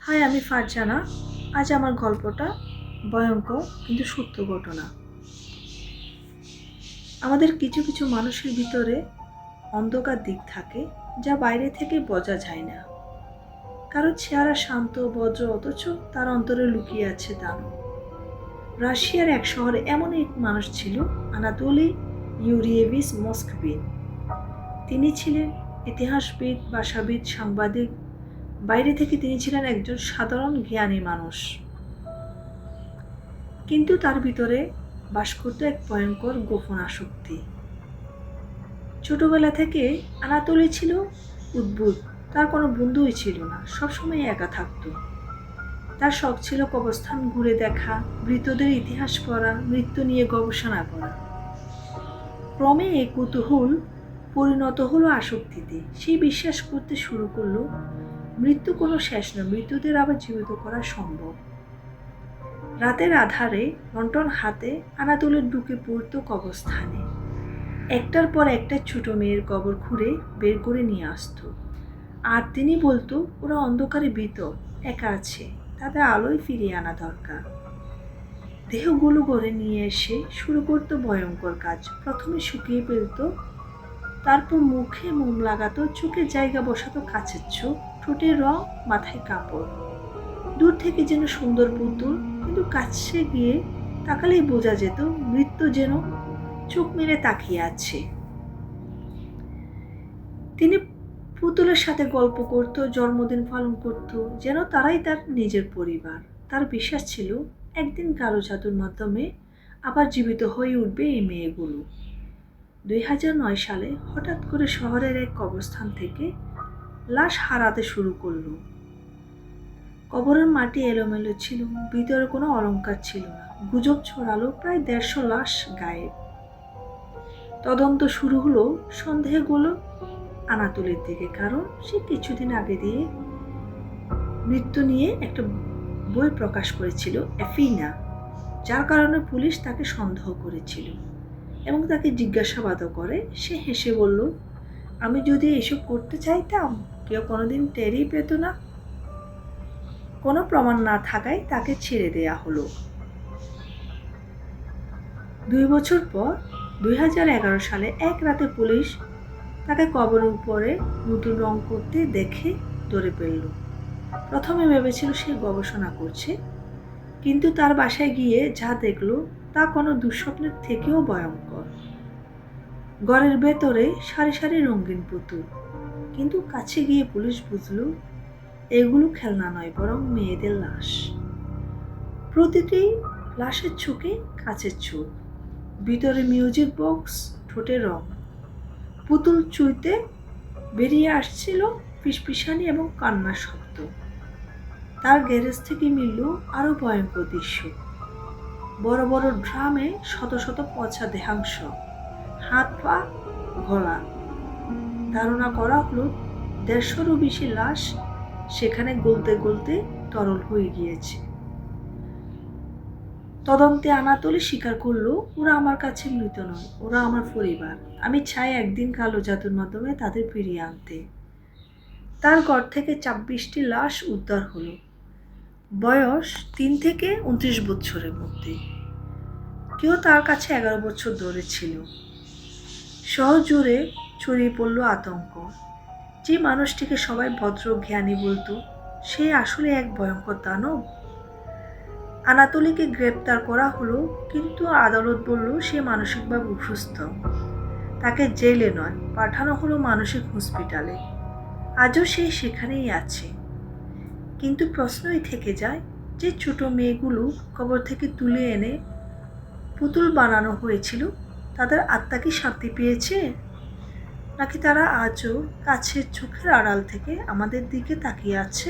High, আমি ফারজানা। আজ আমার গল্পটা ভয়ঙ্কর কিন্তু সত্য ঘটনা। আমাদের কিছু কিছু মানুষের ভিতরে অন্ধকার দিক থাকে যা বাইরে থেকে বোঝা যায় না। কারো চেহারা শান্ত বজ্র, অথচ তার অন্তরে লুকিয়ে আছে দানব। রাশিয়ার এক শহরে এমন এক মানুষ ছিল, আনাতোলি ইউরিয়েভিচ মস্কভিন। তিনি ছিলেন ইতিহাসবিদ, ভাষাবিদ, সাংবাদিক। বাইরে থেকে তিনি ছিলেন একজন সাধারণ জ্ঞানী মানুষ, কিন্তু তার ভিতরে বাস করত এক ভয়ঙ্কর গোপন আসক্তি। ছোটবেলা থেকে আনাতোলি ছিল উদ্ভুত। তার কোনো বন্ধুই ছিল না, সবসময় একা থাকত। তার শখ ছিল কবরস্থান ঘুরে দেখা, মৃতদের ইতিহাস পড়া, মৃত্যু নিয়ে গবেষণা করা। ক্রমে এই কৌতূহল পরিণত হলো আসক্তিতে। সে বিশ্বাস করতে শুরু করলো মৃত্যু কোনো শেষ নয়, মৃত্যুদের আবার জীবিত করা সম্ভব। রাতের আধারে লণ্ঠন হাতে আনাতোলি ঢুকে পড়তো কবরস্থানে। একটার পর একটা ছোট মেয়ের কবর খুঁড়ে বের করে নিয়ে আসতো। আর তিনি বলতো, ওরা অন্ধকারে ভীত, একা আছে, তাদের আলোয় ফিরিয়ে আনা দরকার। দেহগুলো গড়ে নিয়ে এসে শুরু করতো ভয়ঙ্কর কাজ। প্রথমে শুকিয়ে ফেলতো, তারপর মুখে মোম লাগাতো, চোখের জায়গা বসাতো কাচের চোখ, ঠোঁটের রং, মাথায় কাপড়। দূর থেকে যেন সুন্দর পুতুল, কিন্তু কাছে গিয়ে তাকালেই বোঝা যেত মৃত্যু যেন চোখ মেলে তাকিয়ে আছে। তিনি পুতুলের সাথে গল্প করত, জন্মদিন পালন করত, যেন তারাই তার নিজের পরিবার। তার বিশ্বাস ছিল একদিন কালো জাদুর মাধ্যমে আবার জীবিত হয়ে উঠবে এই মেয়েগুলো। 2009 সালে হঠাৎ করে শহরের এক কবরস্থান থেকে লাশ হারাতে শুরু করলো। কবরের মাটি এলোমেলো ছিল, ভিতরে কোনো অলংকার ছিল না। গুজব ছড়ালো প্রায় 150 লাশ গায়েব। তদন্ত শুরু হলো সন্দেহগুলো আনাতোলির দিকে, কারণ সে কিছুদিন আগে দিয়ে মৃত্যু নিয়ে একটা বই প্রকাশ করেছিল, এফিনা, যার কারণে পুলিশ তাকে সন্দেহ করেছিল এবং তাকে জিজ্ঞাসাবাদও করে। সে হেসে বলল, আমি যদি এসব করতে চাইতাম কেউ কোনোদিন টেরই পেত না। কোনো প্রমাণ না থাকায় তাকে ছেড়ে দেয়া হলো। 2 বছর পর 2011 সালে এক রাতে পুলিশ তাকে কবরের উপরে নতুন রং করতে দেখে ধরে ফেলল। প্রথমে ভেবেছিল সে গবেষণা করছে, কিন্তু তার বাসায় গিয়ে যা দেখলো তা কোনো দুঃস্বপ্নের থেকেও ভয়ঙ্কর। ঘরের ভেতরে সারি সারি রঙিন পুতুল, কিন্তু কাছে গিয়ে পুলিশ বুঝলো এগুলো খেলনা নয়, বরং মেয়েদের লাশ। প্রতিটি লাশের চোখে কাচের চোখ, ভিতরে মিউজিক বক্স, ঠোঁটে রং। পুতুল চুইতে বেরিয়ে আসছিল ফিসফিসানি এবং কান্নার শব্দ। তার গ্যারেজ থেকে মিলল আরো ভয়ঙ্কর দৃশ্য। বড় বড় ড্রামে শত শত পচা দেহাংশ, হাত পা, গলা। ধারণা করা হলো 150-ও বেশি লাশ সেখানে গলতে গলতে তরল হয়ে গিয়েছে। তদন্তে আনাতোলি স্বীকার করলো, ওরা আমার কাছে মৃত নয়, ওরা আমার পরিবার। আমি চাই একদিন কালো জাদুর মাধ্যমে তাদের ফিরিয়ে আনতে। তার ঘর থেকে 26টি লাশ উদ্ধার হলো, বয়স 3 থেকে 29 বছরের মধ্যে। কেউ তার কাছে 11 বছর ধরে ছিল। শহর জুড়ে ছড়িয়ে পড়ল আতঙ্ক। যে মানুষটিকে সবাই ভদ্র জ্ঞানী বলতো, সে আসলে এক ভয়ঙ্কর দানব। আনাতোলিকে গ্রেপ্তার করা হলো, কিন্তু আদালত বলল সে মানসিকভাবে অসুস্থ। তাকে জেলে নয়, পাঠানো হলো মানসিক হসপিটালে। আজও সে সেখানেই আছে। কিন্তু প্রশ্নই থেকে যায়, যে ছোট মেয়েগুলো কবর থেকে তুলে এনে পুতুল বানানো হয়েছিল, তাদের আত্মা কি শান্তি পেয়েছে, নাকি তারা আজও কাছের চোখের আড়াল থেকে আমাদের দিকে তাকিয়ে আছে?